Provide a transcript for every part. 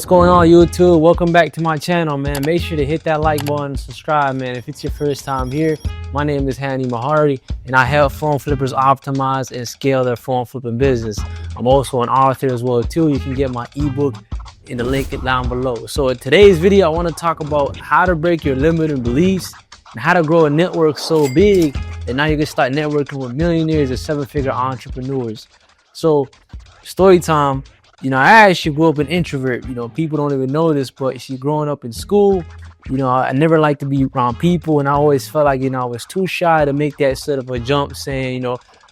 What's going on, YouTube? Welcome back to my channel, man. Make sure to hit that like button and subscribe, man. If it's your first time here, my name is Hani Mahardy, and I help phone flippers optimize and scale their phone flipping business. I'm also an author as well, too. You can get my ebook in the link down below. So in today's video, I want to talk about how to break your limiting beliefs and how to grow a network so big that now you can start networking with millionaires and seven-figure entrepreneurs. So story time. I actually grew up an introvert. People don't even know this, but growing up in school, I never liked to be around people, and I always felt like, I was too shy to make that sort of a jump, saying,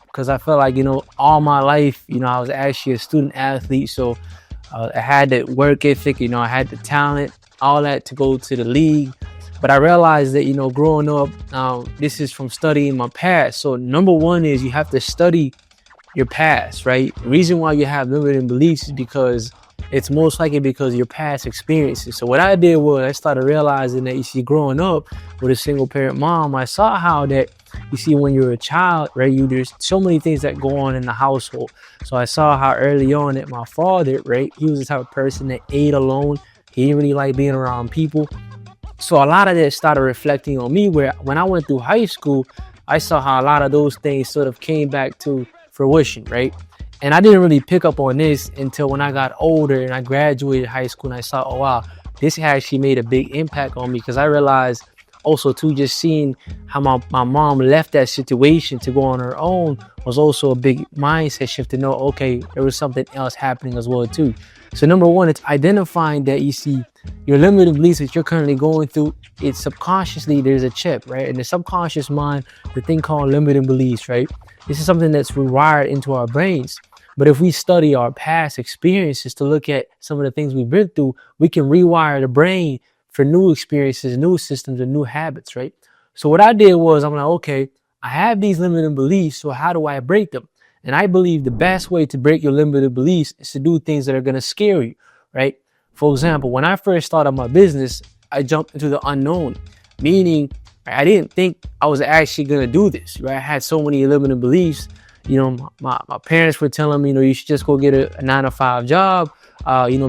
because I felt like, all my life, I was actually a student athlete, so I had the work ethic, I had the talent, all that to go to the league. But I realized that, growing up, this is from studying my past. So number one is you have to study your past, right? The reason why you have limiting beliefs is because it's most likely because of your past experiences. So what I did was I started realizing that, growing up with a single parent mom, I saw how that, when you're a child, right, there's so many things that go on in the household. So I saw how early on that my father, right, he was the type of person that ate alone. He didn't really like being around people. So a lot of that started reflecting on me, where when I went through high school, I saw how a lot of those things sort of came back to fruition, right? And I didn't really pick up on this until when I got older and I graduated high school, and I saw, oh wow, this actually made a big impact on me, because I realized also too, just seeing how my mom left that situation to go on her own was also a big mindset shift to know, okay, there was something else happening as well too. So number one, it's identifying that your limiting beliefs that you're currently going through. It's subconsciously, there's a chip, right? In the subconscious mind, the thing called limiting beliefs, right? This is something that's rewired into our brains. But if we study our past experiences to look at some of the things we've been through, we can rewire the brain for new experiences, new systems, and new habits, right? So what I did was, I'm like, okay, I have these limiting beliefs, so how do I break them? And I believe the best way to break your limiting beliefs is to do things that are going to scare you, right? For example, when I first started my business, I jumped into the unknown, meaning I didn't think I was actually going to do this, right? I had so many limiting beliefs. My parents were telling me, you should just go get a 9-to-5 job,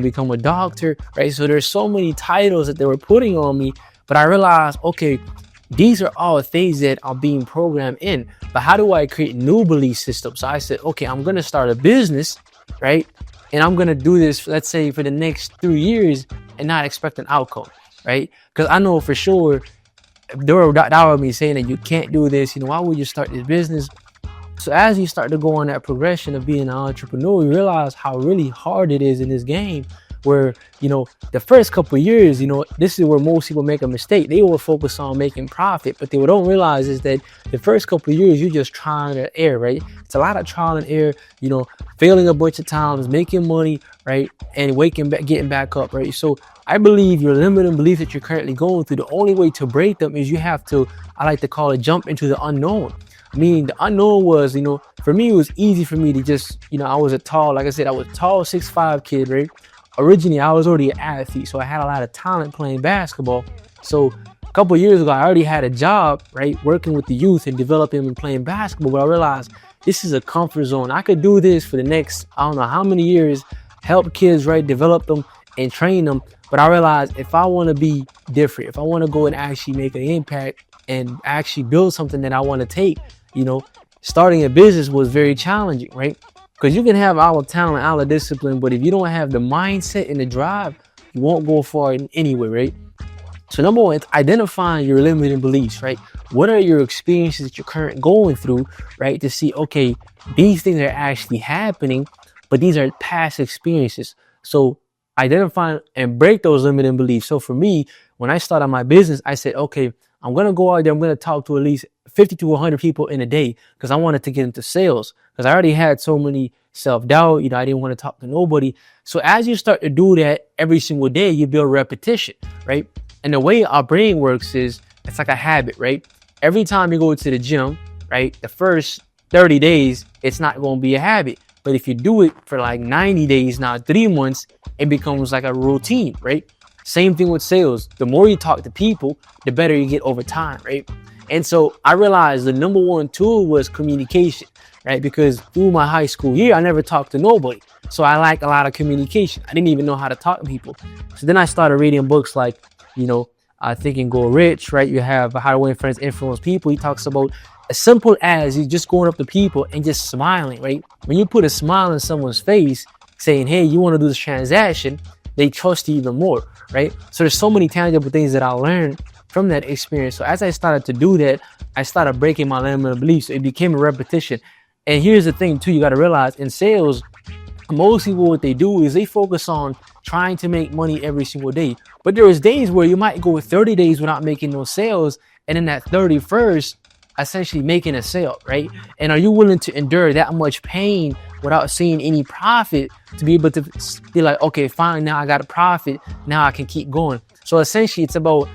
become a doctor, right? So there's so many titles that they were putting on me, but I realized, okay, these are all things that are being programmed in, but how do I create new belief systems? So I said, okay, I'm going to start a business, right? And I'm going to do this, let's say, for the next 3 years and not expect an outcome, right? Because I know for sure, they were doubting me, saying that you can't do this. Why would you start this business? So as you start to go on that progression of being an entrepreneur, you realize how really hard it is in this game, where, the first couple of years, this is where most people make a mistake. They will focus on making profit, but they don't realize is that the first couple of years, you're just trying to error, right? It's a lot of trial and error, failing a bunch of times, making money, right? And getting back up, right? So I believe your limiting beliefs that you're currently going through, the only way to break them is you have to, I like to call it, jump into the unknown. Meaning the unknown was, for me, it was easy for me to just, I was a tall, like I said, I was a tall 6'5" kid, right? Originally, I was already an athlete, so I had a lot of talent playing basketball. So a couple of years ago, I already had a job, right, working with the youth and developing and playing basketball. But I realized this is a comfort zone. I could do this for the next, I don't know how many years, help kids, right, develop them and train them. But I realized if I want to be different, if I want to go and actually make an impact and actually build something that I want to take, starting a business was very challenging, right? Because you can have all the talent, all the discipline, but if you don't have the mindset and the drive, you won't go far anyway, right? So number one, it's identifying your limiting beliefs, right? What are your experiences that you're currently going through, right? To see, okay, these things are actually happening, but these are past experiences. So identify and break those limiting beliefs. So for me, when I started my business, I said, okay, I'm going to go out there, I'm going to talk to at least 50 to 100 people in a day, because I wanted to get into sales, because I already had so many self-doubt, I didn't want to talk to nobody. So as you start to do that every single day, you build repetition, right? And the way our brain works is it's like a habit, right? Every time you go to the gym, right, the first 30 days, it's not going to be a habit. But if you do it for like 90 days, now 3 months, it becomes like a routine, right? Same thing with sales. The more you talk to people, the better you get over time, right? And so I realized the number one tool was communication, right? Because through my high school year, I never talked to nobody. So I like a lot of communication. I didn't even know how to talk to people. So then I started reading books like, Think and Go Rich, right? You have How to Win Friends, Influence People. He talks about as simple as you just going up to people and just smiling, right? When you put a smile on someone's face saying, hey, you want to do this transaction, they trust you even more, right? So there's so many tangible things that I learned from that experience. So as I started to do that, I started breaking my limiting beliefs. So it became a repetition. And here's the thing too, you got to realize in sales, most people, what they do is they focus on trying to make money every single day. But there is days where you might go 30 days without making no sales. And in that 31st, essentially making a sale, right? And are you willing to endure that much pain without seeing any profit to be able to be like, okay, fine, now I got a profit, now I can keep going. So essentially it's about,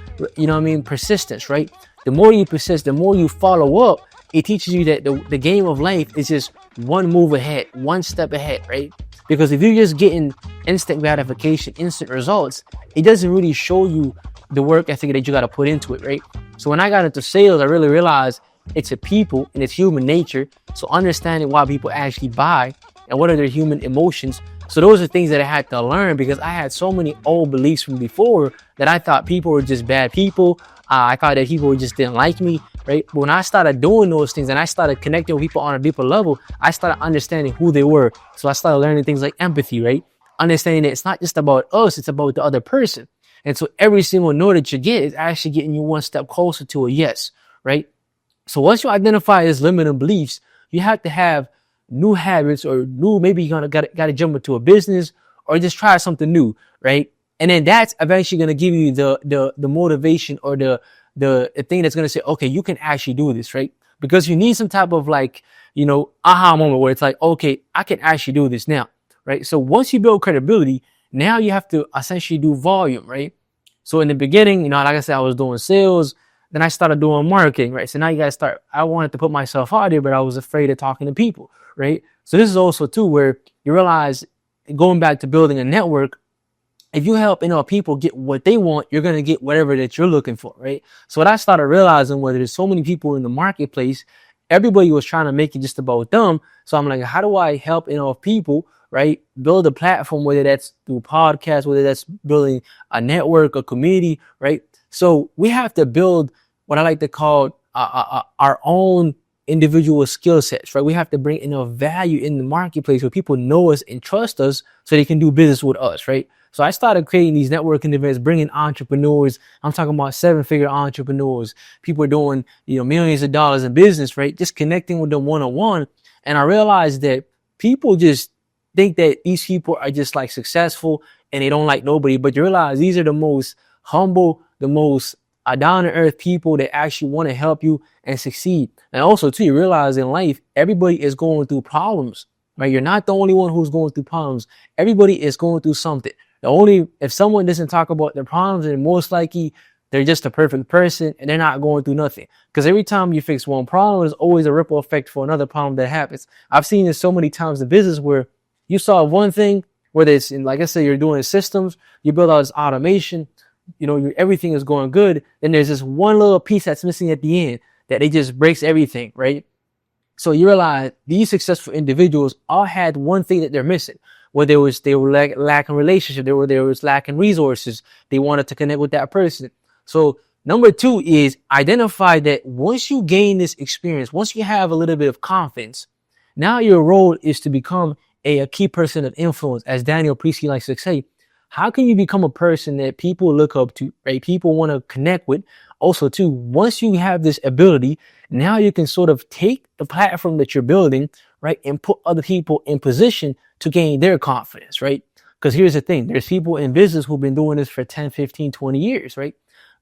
persistence, right? The more you persist, the more you follow up, it teaches you that the game of life is just one move ahead, one step ahead, right? Because if you're just getting instant gratification, instant results, it doesn't really show you the work ethic that you got to put into it, right? So when I got into sales, I really realized it's a people and it's human nature. So understanding why people actually buy and what are their human emotions. So those are things that I had to learn because I had so many old beliefs from before that I thought people were just bad people. I thought that people just didn't like me, right? But when I started doing those things and I started connecting with people on a deeper level, I started understanding who they were. So I started learning things like empathy, right? Understanding that it's not just about us, it's about the other person. And so every single no that you get is actually getting you one step closer to a yes, right? So once you identify as limiting beliefs, you have to have new habits or maybe you're gotta jump into a business or just try something new, right? And then that's eventually going to give you the motivation or the thing that's going to say, okay, you can actually do this, right? Because you need some type of aha moment where it's like, okay, I can actually do this now, right? So once you build credibility, now you have to essentially do volume, right? So in the beginning, like I said, I was doing sales, then I started doing marketing, right? So now you guys I wanted to put myself out there, but I was afraid of talking to people, right? So this is also too where you realize going back to building a network, if you help people get what they want, you're going to get whatever that you're looking for, right? So what I started realizing was there's so many people in the marketplace, everybody was trying to make it just about them. So I'm like, how do I help people, right? Build a platform, whether that's through podcasts, whether that's building a network, a community, right? So we have to build what I like to call our own individual skill sets, right? We have to bring enough value in the marketplace where people know us and trust us so they can do business with us, right? So I started creating these networking events, bringing entrepreneurs. I'm talking about 7-figure entrepreneurs. People are doing, millions of dollars in business, right? Just connecting with them one-on-one. And I realized that people just think that these people are just like successful and they don't like nobody. But you realize these are the most humble, the most down to earth people that actually want to help you and succeed. And also too, you realize in life, everybody is going through problems, right? You're not the only one who's going through problems. Everybody is going through something. If someone doesn't talk about their problems, then most likely they're just a perfect person and they're not going through nothing. Because every time you fix one problem, there's always a ripple effect for another problem that happens. I've seen this so many times in business where you solve one thing, whether it's like I said, you're doing systems, you build out this automation, everything is going good. Then there's this one little piece that's missing at the end that it just breaks everything, right? So you realize these successful individuals all had one thing that they're missing. Whether they were lacking relationship, they was lacking resources. They wanted to connect with that person. So number 2 is identify that once you gain this experience, once you have a little bit of confidence, now your role is to become a key person of influence. As Daniel Priestley likes to say, how can you become a person that people look up to, right? People want to connect with. Also too, once you have this ability, now you can sort of take the platform that you're building, right? And put other people in position to gain their confidence, right? Because here's the thing. There's people in business who've been doing this for 10, 15, 20 years, right?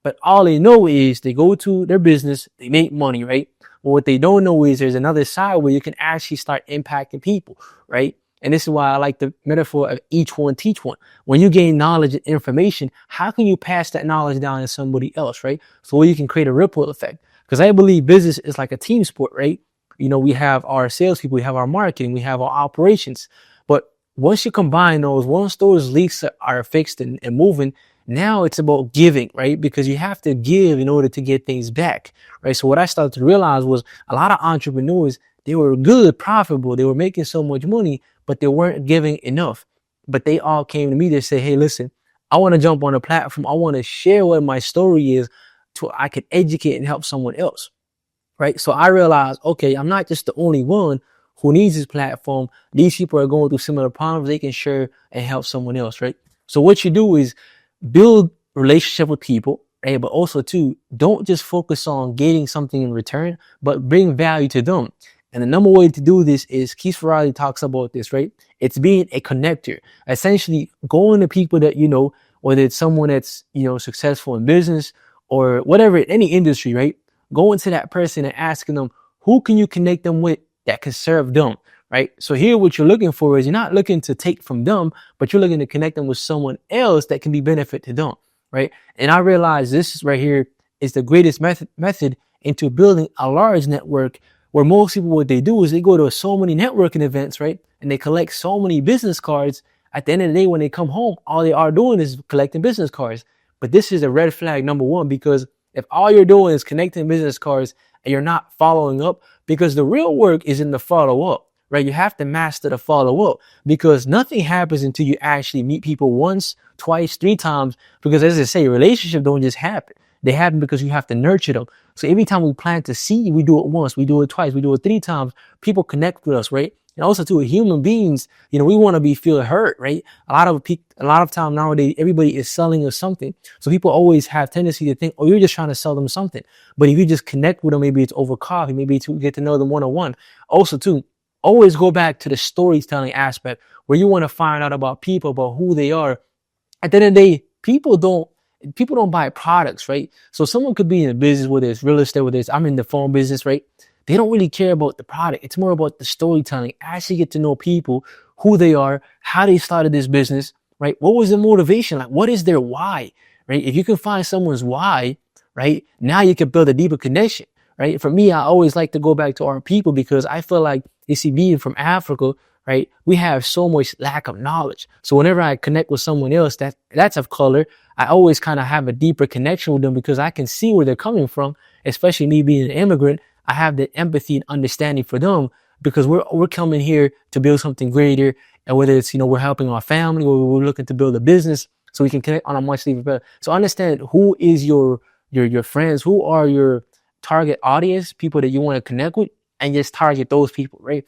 But all they know is they go to their business, they make money, right? But what they don't know is there's another side where you can actually start impacting people, right? And this is why I like the metaphor of each one teach one. When you gain knowledge and information, how can you pass that knowledge down to somebody else, right? So you can create a ripple effect. Because I believe business is like a team sport, right? We have our salespeople, we have our marketing, we have our operations. But once you combine those, once those leaks are fixed and moving, now it's about giving, right? Because you have to give in order to get things back, right? So what I started to realize was a lot of entrepreneurs, they were good, profitable, they were making so much money, but they weren't giving enough. But they all came to me to say, hey, listen, I want to jump on a platform. I want to share what my story is so I can educate and help someone else. Right. So I realized, okay, I'm not just the only one who needs this platform. These people are going through similar problems. They can share and help someone else. Right. So what you do is build relationship with people. Right. But also too, don't just focus on getting something in return, but bring value to them. And the number one way to do this is Keith Ferrari talks about this, right? It's being a connector. Essentially going to people that, whether it's someone that's, successful in business or whatever, any industry, right? Going to that person and asking them, who can you connect them with that can serve them, right? So here, what you're looking for is you're not looking to take from them, but you're looking to connect them with someone else that can be benefit to them, right? And I realize this right here is the greatest method into building a large network, where most people, what they do is they go to so many networking events, right? And they collect so many business cards. At the end of the day, when they come home, all they are doing is collecting business cards. But this is a red flag, number one, because if all you're doing is connecting business cards and you're not following up, because the real work is in the follow up, right? You have to master the follow up, because nothing happens until you actually meet people once, twice, three times. Because as I say, relationships don't just happen. They happen because you have to nurture them. So every time we plant a seed, we do it once, we do it twice, we do it three times. People connect with us, right? And also too, human beings, we want to feel heard, right? A lot of time nowadays, everybody is selling us something. So people always have tendency to think, oh, you're just trying to sell them something. But if you just connect with them, maybe it's over coffee, maybe to get to know them one-on-one. Also too, always go back to the storytelling aspect, where you want to find out about people, about who they are. At the end of the day, people don't buy products, right? So someone could be in a business, whether it's real estate, whether it's I'm in the phone business, right? They don't really care about the product. It's more about the storytelling. Actually get to know people, who they are, how they started this business, right? What was their motivation? Like, what is their why, right? If you can find someone's why, right? Now you can build a deeper connection, right? For me, I always like to go back to our people, because I feel like, you see, being from Africa, right? We have so much lack of knowledge. So whenever I connect with someone else that's of color, I always kind of have a deeper connection with them, because I can see where they're coming from. Especially me being an immigrant, I have the empathy and understanding for them, because we're coming here to build something greater. And whether it's, we're helping our family, or we're looking to build a business, so we can connect on a much deeper level. So understand who is your friends, who are your target audience, people that you want to connect with, and just target those people, right?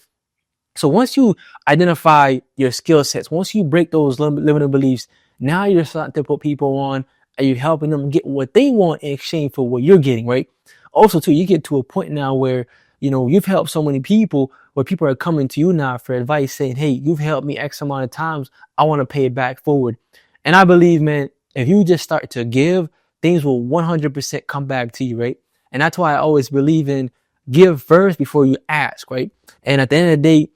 So once you identify your skill sets, once you break those limiting beliefs, now you're starting to put people on, and you're helping them get what they want in exchange for what you're getting, right? Also too, you get to a point now where, you've helped so many people, where people are coming to you now for advice, saying, hey, you've helped me X amount of times. I want to pay it back forward. And I believe, man, if you just start to give, things will 100% come back to you, right? And that's why I always believe in give first before you ask, right? And at the end of the day,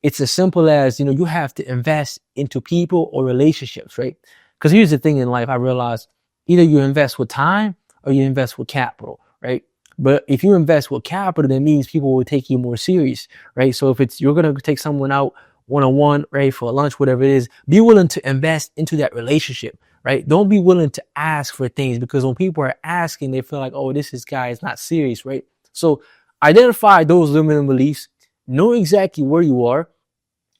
it's as simple as, you have to invest into people or relationships, right? Because here's the thing in life, I realized, either you invest with time or you invest with capital, right? But if you invest with capital, that means people will take you more serious, right? So if you're going to take someone out one-on-one, right, for lunch, whatever it is, be willing to invest into that relationship, right? Don't be willing to ask for things, because when people are asking, they feel like, oh, this guy is not serious, right? So identify those limiting beliefs, know exactly where you are,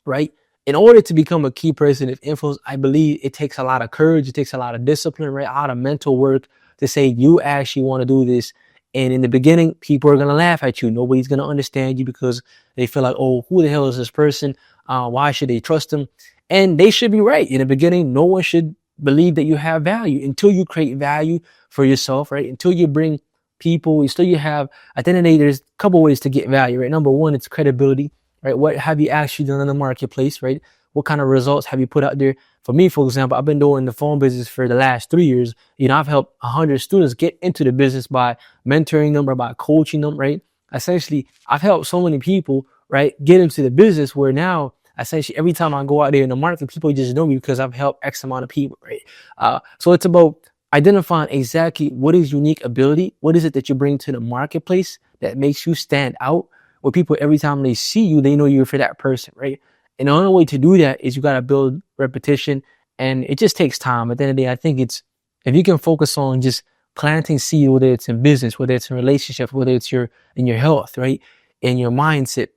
right? In order to become a key person of influence, I believe it takes a lot of courage. It takes a lot of discipline, right? A lot of mental work to say you actually want to do this. And in the beginning, people are going to laugh at you. Nobody's going to understand you, because they feel like, oh, who the hell is this person? Why should they trust him? And they should be right. In the beginning, no one should believe that you have value until you create value for yourself, right? Until you bring people, until you have, at the end of the day, there's a couple ways to get value, right? Number one, it's credibility, right? What have you actually done in the marketplace, right? What kind of results have you put out there? For me, for example, I've been doing the phone business for the last 3 years. I've helped 100 students get into the business by mentoring them or by coaching them, right? Essentially, I've helped so many people, right, get into the business where now, essentially, every time I go out there in the market, people just know me because I've helped X amount of people, right? So it's about identifying exactly what is unique ability. What is it that you bring to the marketplace that makes you stand out? Where people, every time they see you, they know you're for that person, right? And the only way to do that is you got to build repetition, and it just takes time. At the end of the day, I think if you can focus on just planting seed, whether it's in business, whether it's in relationships, whether it's in your health, right? In your mindset,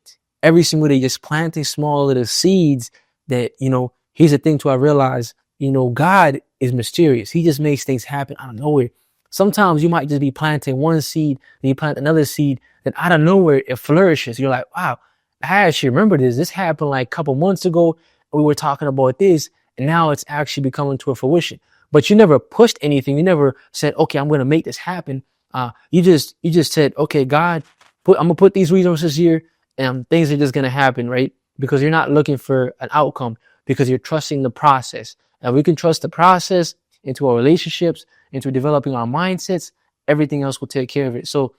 every single day, just planting small little seeds that, here's the thing too, I realize, God is mysterious. He just makes things happen out of nowhere. Sometimes you might just be planting one seed, then you plant another seed, then out of nowhere it flourishes. You're like, wow, I actually remember this. This happened like a couple months ago. We were talking about this, and now it's actually becoming to a fruition. But you never pushed anything. You never said, okay, I'm going to make this happen. You just said, okay, God, I'm going to put these resources here, and things are just going to happen, right? Because you're not looking for an outcome, because you're trusting the process. And we can trust the process into our relationships, into developing our mindsets. Everything else will take care of it. So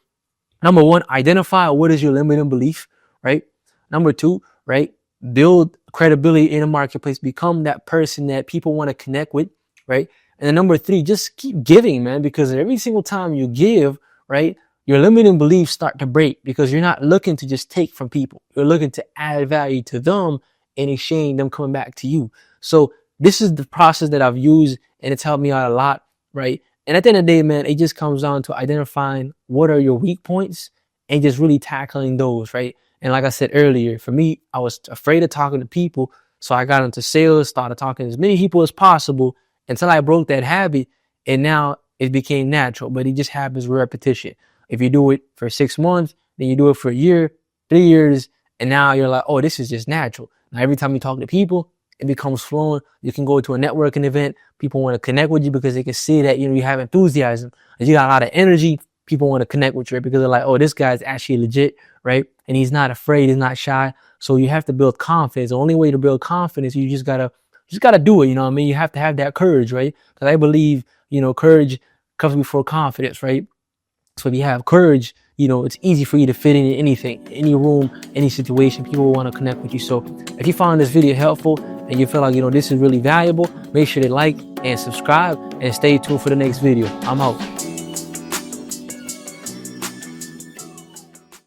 number one, identify what is your limiting belief, right? Number two, right? Build credibility in the marketplace. Become that person that people want to connect with, right? And then number three, just keep giving, man, because every single time you give, right, your limiting beliefs start to break, because you're not looking to just take from people. You're looking to add value to them in exchange them coming back to you. So this is the process that I've used, and it's helped me out a lot, right? And at the end of the day, man, it just comes down to identifying what are your weak points and just really tackling those, right? And like I said earlier, for me, I was afraid of talking to people. So I got into sales, started talking to as many people as possible until I broke that habit. And now it became natural, but it just happens with repetition. If you do it for 6 months, then you do it for a year, 3 years, and now you're like, oh, this is just natural. Now, every time you talk to people, it becomes fluent. You can go to a networking event. People want to connect with you because they can see that, you have enthusiasm, and you got a lot of energy. People want to connect with you, right? Because they're like, oh, this guy's actually legit, right? And he's not afraid. He's not shy. So you have to build confidence. The only way to build confidence, you just gotta do it. You know what I mean? You have to have that courage, right? Because I believe, courage comes before confidence, right? So if you have courage, it's easy for you to fit in anything, any room, any situation. People will want to connect with you. So if you found this video helpful and you feel like, this is really valuable, make sure to like and subscribe and stay tuned for the next video. I'm out.